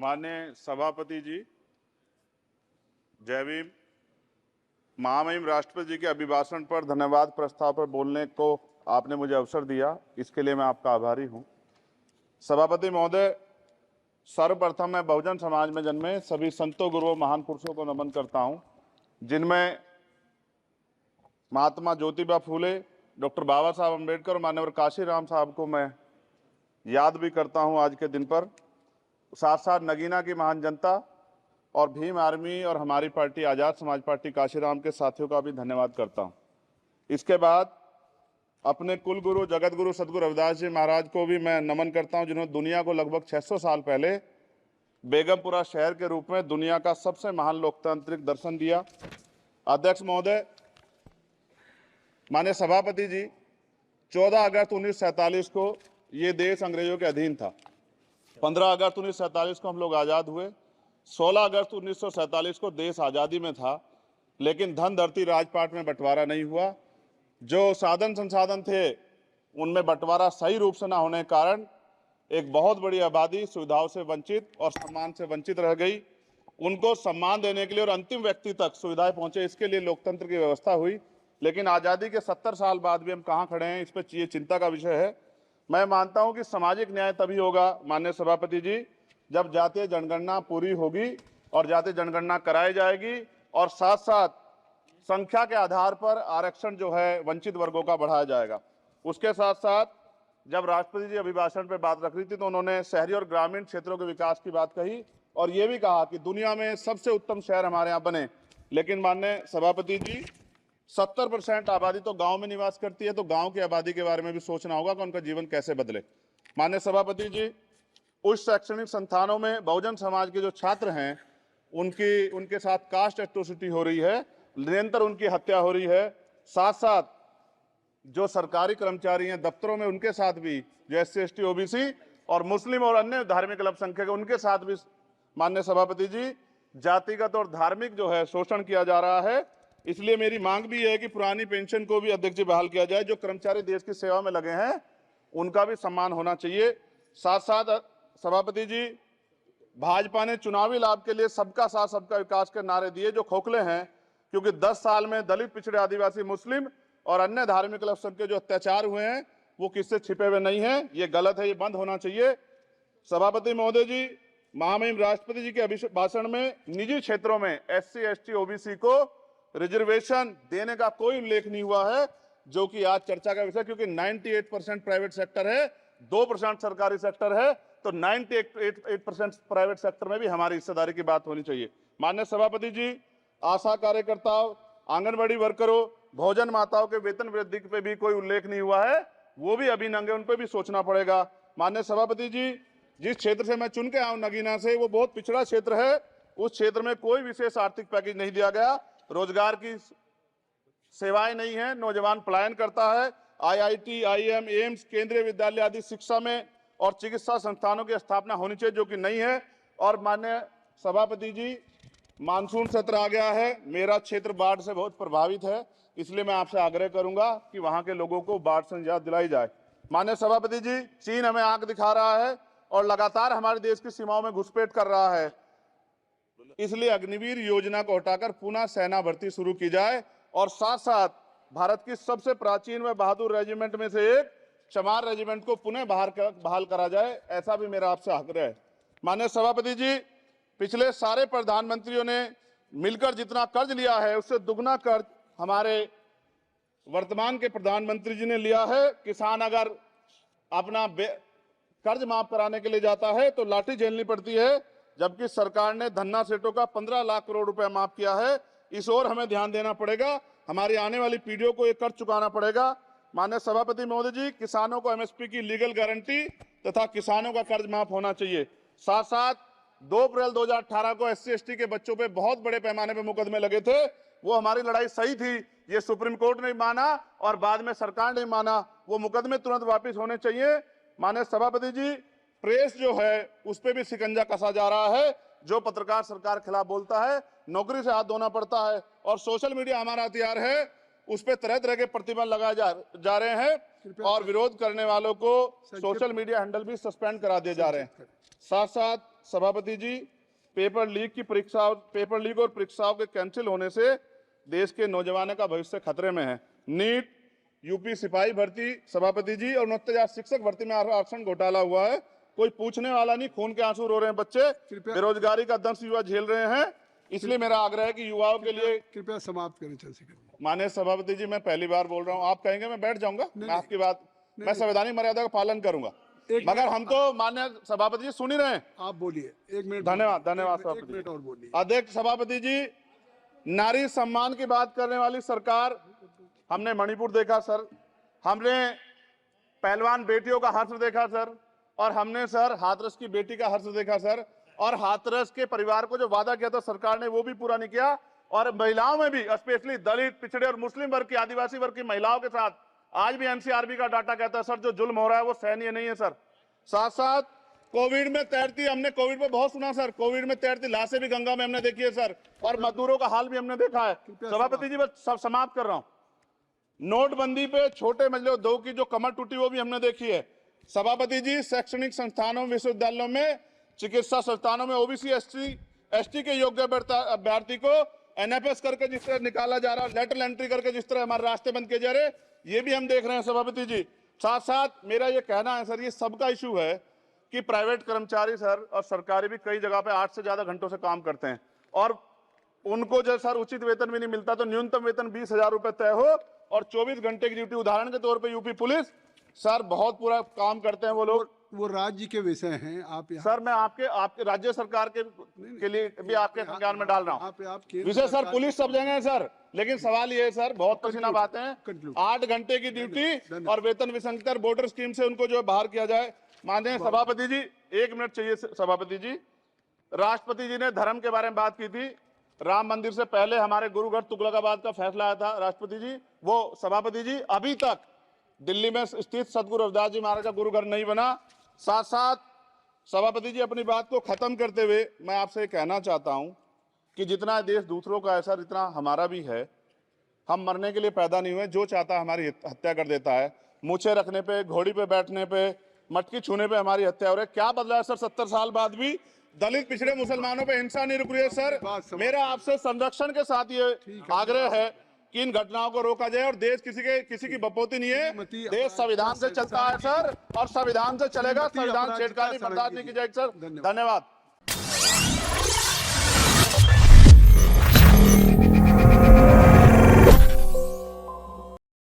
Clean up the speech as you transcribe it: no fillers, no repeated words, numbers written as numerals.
माननीय सभापति जी, जय भीम। महामहिम राष्ट्रपति जी के अभिभाषण पर धन्यवाद प्रस्ताव पर बोलने को आपने मुझे अवसर दिया, इसके लिए मैं आपका आभारी हूं। सभापति महोदय, सर्वप्रथम मैं बहुजन समाज में जन्मे सभी संतों, गुरुओं, महान पुरुषों को नमन करता हूं, जिनमें महात्मा ज्योतिबा फूले, डॉक्टर बाबा साहब अम्बेडकर, मान्यवर काशीराम साहब को मैं याद भी करता हूं आज के दिन पर। साथ साथ नगीना की महान जनता और भीम आर्मी और हमारी पार्टी आज़ाद समाज पार्टी काशीराम के साथियों का भी धन्यवाद करता हूं। इसके बाद अपने कुल गुरु जगत गुरु सदगुरु रविदास जी महाराज को भी मैं नमन करता हूं, जिन्होंने दुनिया को लगभग 600 साल पहले बेगमपुरा शहर के रूप में दुनिया का सबसे महान लोकतांत्रिक दर्शन दिया। अध्यक्ष महोदय, माननीय सभापति जी, 14 अगस्त 1947 को ये देश अंग्रेजों के अधीन था। 15 अगस्त 1947 को हम लोग आज़ाद हुए। 16 अगस्त 1947 को देश आज़ादी में था, लेकिन धन धरती राजपाट में बंटवारा नहीं हुआ। जो साधन संसाधन थे उनमें बंटवारा सही रूप से न होने के कारण एक बहुत बड़ी आबादी सुविधाओं से वंचित और सम्मान से वंचित रह गई। उनको सम्मान देने के लिए और अंतिम व्यक्ति तक सुविधाएं पहुंचे, इसके लिए लोकतंत्र की व्यवस्था हुई। लेकिन आज़ादी के 70 साल बाद भी हम कहाँ खड़े हैं, इस पर ये चिंता का विषय है। मैं मानता हूं कि सामाजिक न्याय तभी होगा माननीय सभापति जी, जब जातीय जनगणना पूरी होगी और जातीय जनगणना कराई जाएगी और साथ साथ संख्या के आधार पर आरक्षण जो है वंचित वर्गों का बढ़ाया जाएगा। उसके साथ साथ जब राष्ट्रपति जी अभिभाषण पर बात रख रही थी तो उन्होंने शहरी और ग्रामीण क्षेत्रों के विकास की बात कही और ये भी कहा कि दुनिया में सबसे उत्तम शहर हमारे यहाँ बने। लेकिन माननीय सभापति जी, 70% आबादी तो गांव में निवास करती है, तो गांव की आबादी के बारे में भी सोचना होगा कि उनका जीवन कैसे बदले। माननीय सभापति जी, उच्च शैक्षणिक संस्थानों में बहुजन समाज के जो छात्र हैं उनके साथ कास्ट एट्रोसिटी हो रही है, निरंतर उनकी हत्या हो रही है। साथ साथ जो सरकारी कर्मचारी हैं दफ्तरों में, उनके साथ भी जो SC ST OBC और मुस्लिम और अन्य धार्मिक अल्पसंख्यक, उनके साथ भी माननीय सभापति जी जातिगत और धार्मिक जो है शोषण किया जा रहा है। इसलिए मेरी मांग भी है कि पुरानी पेंशन को भी अध्यक्ष जी बहाल किया जाए। जो कर्मचारी देश की सेवा में लगे हैं उनका भी सम्मान होना चाहिए। साथ साथ सभापति जी, भाजपा ने चुनावी लाभ के लिए सबका साथ सबका विकास के नारे दिए जो खोखले हैं, क्योंकि 10 साल में दलित, पिछड़े, आदिवासी, मुस्लिम और अन्य धार्मिक अल्पसंख्यक जो अत्याचार हुए हैं वो किससे छिपे हुए नहीं है। ये गलत है, ये बंद होना चाहिए। सभापति महोदय जी, महामहिम राष्ट्रपति जी के अभिभाषण में निजी क्षेत्रों में SC ST OBC को रिजर्वेशन देने का कोई उल्लेख नहीं हुआ है, जो कि आज चर्चा का विषय, क्योंकि 98% प्राइवेट सेक्टर है, 2% सरकारी सेक्टर है, तो 98% प्राइवेट सेक्टर में भी हमारी हिस्सेदारी की बात होनी चाहिए। माननीय सभापति जी, आशा कार्यकर्ताओं, आंगनबाड़ी वर्करों, भोजन माताओं के वेतन वृद्धि पे भी कोई उल्लेख नहीं हुआ है, वो भी अभी नंगे, उन पर भी सोचना पड़ेगा। माननीय सभापति जी, जिस क्षेत्र से मैं चुन के आऊं नगीना से, वो बहुत पिछड़ा क्षेत्र है। उस क्षेत्र में कोई विशेष आर्थिक पैकेज नहीं दिया गया, रोजगार की सेवाएं नहीं है, नौजवान पलायन करता है। IIT, IIM, एम्स, केंद्रीय विद्यालय आदि शिक्षा में और चिकित्सा संस्थानों की स्थापना होनी चाहिए, जो कि नहीं है। और माननीय सभापति जी, मानसून सत्र आ गया है, मेरा क्षेत्र बाढ़ से बहुत प्रभावित है, इसलिए मैं आपसे आग्रह करूंगा कि वहां के लोगों को बाढ़ से निजात दिलाई जाए। माननीय सभापति जी, चीन हमें आंख दिखा रहा है और लगातार हमारे देश की सीमाओं में घुसपैठ कर रहा है, इसलिए अग्निवीर योजना को हटाकर पुनः सेना भर्ती शुरू की जाए और साथ साथ भारत की सबसे प्राचीन व बहादुर रेजिमेंट में से एक चमार रेजिमेंट को पुनः बहाल करा जाए, ऐसा भी मेरा आपसे आग्रह है। माननीय सभापति जी, पिछले सारे प्रधानमंत्रियों ने मिलकर जितना कर्ज लिया है उससे दुगना कर्ज हमारे वर्तमान के प्रधानमंत्री जी ने लिया है। किसान अगर अपना कर्ज माफ कराने के लिए जाता है तो लाठी झेलनी पड़ती है, जबकि सरकार ने धन्ना सेठों का 15 लाख करोड़ रुपया माफ किया है। इस ओर हमें ध्यान देना पड़ेगा, हमारी आने वाली पीढ़ियों को ये कर्ज चुकाना पड़ेगा। माननीय सभापति महोदय जी, किसानों को MSP की लीगल गारंटी तथा किसानों का कर्ज माफ होना चाहिए। साथ साथ 2 अप्रैल 2018 को SC ST के बच्चों पे बहुत बड़े पैमाने पे मुकदमे लगे थे, वो हमारी लड़ाई सही थी, ये सुप्रीम कोर्ट ने माना और बाद में सरकार ने माना, वो मुकदमे तुरंत वापिस होने चाहिए। माननीय सभापति जी, प्रेस जो है उस पर भी शिकंजा कसा जा रहा है, जो पत्रकार सरकार खिलाफ बोलता है नौकरी से हाथ धोना पड़ता है, और सोशल मीडिया हमारा हथियार है, उस पर तरह तरह के प्रतिबंध लगाए जा रहे हैं और विरोध करने वालों को सोशल मीडिया हैंडल भी सस्पेंड करा दिए जा रहे हैं। साथ साथ सभापति जी, पेपर लीक और परीक्षाओं के कैंसिल होने से देश के नौजवानों का भविष्य खतरे में है। नीट, यूपी सिपाही भर्ती सभापति जी और 69,000 शिक्षक भर्ती में आरक्षण घोटाला हुआ है, कोई पूछने वाला नहीं, खून के आंसू रो रहे हैं बच्चे, बेरोजगारी का दंश युवा झेल रहे हैं। इसलिए मेरा आग्रह है कि युवाओं के लिए कृपया समाप्त करें चंद्रशेखर जी। माननीय सभापति जी, मैं पहली बार बोल रहा हूं, आप कहेंगे मैं बैठ जाऊंगा, मैं आपकी बात, मैं संवैधानिक मर्यादा का पालन करूंगा, मगर हम तो माननीय सभापति जी सुन ही रहे हैं। आप बोलिए, 1 मिनट। धन्यवाद सभापति, 1 मिनट और बोलिए। अध्यक्ष सभापति जी, नारी सम्मान की बात करने वाली सरकार, हमने मणिपुर देखा सर, हमने पहलवान बेटियों का हर्ष देखा सर, और हमने सर हाथरस की बेटी का हर्ष देखा सर, और हाथरस के परिवार को जो वादा किया था सरकार ने वो भी पूरा नहीं किया। और महिलाओं में भी, स्पेशली दलित, पिछड़े और मुस्लिम वर्ग की, आदिवासी वर्ग की महिलाओं के साथ आज भी एनसीआरबी का डाटा कहता है सर, जो जुल्म हो रहा है वो सहनीय नहीं है सर। साथ साथ कोविड में तैरती, हमने कोविड में बहुत सुना सर, कोविड में तैरती लाशें भी गंगा में हमने देखी है सर, और मजदूरों का हाल भी हमने देखा है। सभापति जी, बस सब समाप्त कर रहा हूं। नोटबंदी पे छोटे मजले उद्योग की जो कमर टूटी वो भी हमने देखी है। सभापति जी, शैक्षणिक संस्थानों, विश्वविद्यालयों में, चिकित्सा संस्थानों में ओबीसी एसटी के योग्य अभ्यर्थी को एनएफएस करके जिस तरह निकाला जा रहा, लेटरल एंट्री करके जिस तरह हमारे रास्ते बंद किए जा रहे, ये भी हम देख रहे हैं सभापति जी। साथ साथ मेरा ये कहना है सर, ये सबका इशू है कि प्राइवेट कर्मचारी सर और सरकारी भी कई जगह पे 8 से ज्यादा घंटों से काम करते हैं, और उनको जो सर उचित वेतन भी नहीं मिलता, तो न्यूनतम वेतन 20,000 रुपए तय हो और 24 घंटे की ड्यूटी। उदाहरण के तौर पे यूपी पुलिस सर बहुत पूरा काम करते हैं वो लोग, वो राज्य के विषय हैं। आप सर मैं आपके राज्य सरकार के लिए भी आपके संज्ञान में डाल रहा हूँ विषय सर। पुलिस सब जगह है सर, लेकिन सवाल ये है सर, बहुत पसीना बातें हैं, 8 घंटे की ड्यूटी और वेतन विसंगति, बॉर्डर स्कीम से उनको जो बाहर किया जाए। माननीय सभापति जी, 1 मिनट चाहिए सभापति जी। राष्ट्रपति जी ने धर्म के बारे में बात की थी, राम मंदिर से पहले हमारे गुरुघर तुगलकाबाद का फैसला आया था राष्ट्रपति जी, वो सभापति जी अभी तक दिल्ली में स्थित सदगुरु रविदास जी महाराज का गुरुघर नहीं बना। साथ साथ सभापति जी, अपनी बात को खत्म करते हुए मैं आपसे कहना चाहता हूं कि जितना देश दूसरों का है सर, इतना हमारा भी है। हम मरने के लिए पैदा नहीं हुए, जो चाहता है हमारी हत्या कर देता है। मूछे रखने पे, घोड़ी पे बैठने पे, मटकी छूने पे हमारी हत्या हो रही है। क्या बदला है सर 70 साल बाद भी? दलित, पिछड़े, मुसलमानों पे हिंसा नहीं रुक रही है सर। मेरा आपसे संरक्षण के साथ ये आग्रह है कि इन घटनाओं को रोका जाए, और देश किसी की बपोती नहीं है, देश संविधान से चलता है सर, और संविधान से चलेगा। संविधान छेड़खानी बर्दाश्त नहीं की जाएगी सर। धन्यवाद।